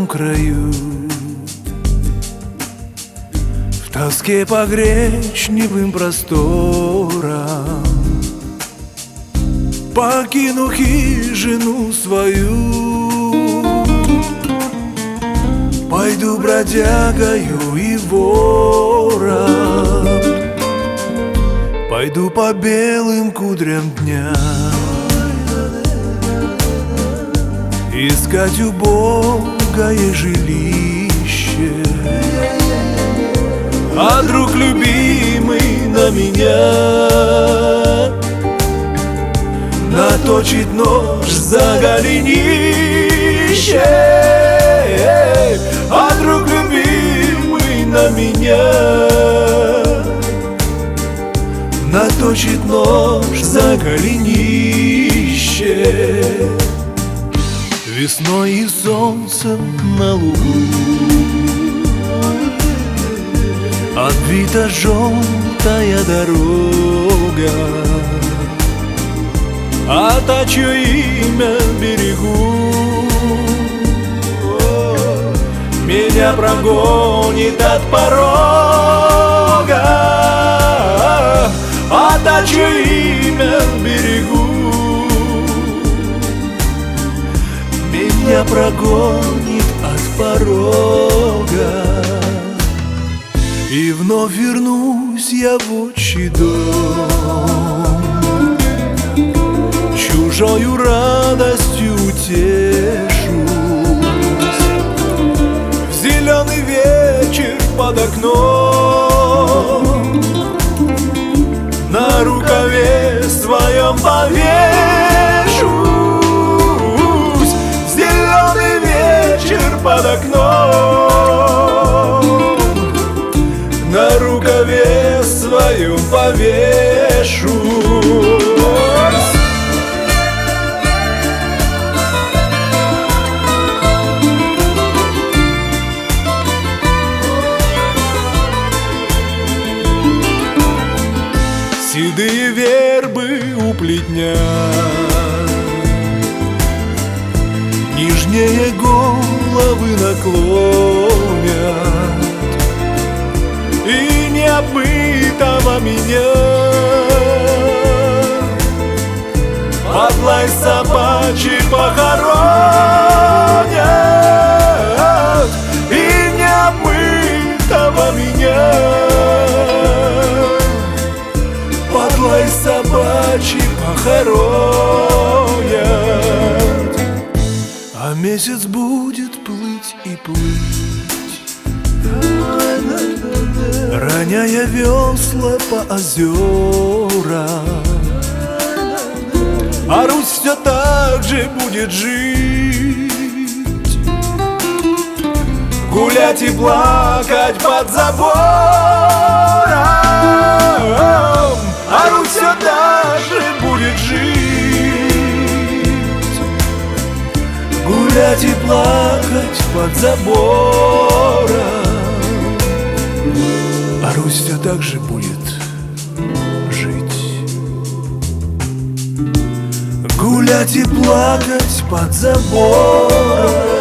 дальнем краю, в тоске по гречневым просторам, покину хижину свою, пойду бродягою и вором, пойду по белым кудрям дня, искать убогое жилище. А друг любимый на меня наточит нож за голенище. А друг любимый на меня наточит нож за голенище. Весной и солнцем на лугу обвита желтая дорога, а та, чье имя берегу, меня прогонит от порога. А та, чье имя берегу, меня прогонит от порога. И вновь вернусь я в отчий дом, чужою радостью утешусь. В зеленый вечер под окном на рукаве своем повешусь. В зеленый вечер под окном на рукаве своем повешусь. Седые вербы у плетня нижнее головы наклонят, и необмытого меня под лай собачий похоронят. И необмытого меня под лай собачий похоронят. А месяц будет плыть и плыть, роняя весла по озерам. А Русь все так же будет жить, гулять и плакать под забором. А Русь все так же будет жить, гулять и плакать под забором. А Русь все так же будет жить, гулять и плакать под забором.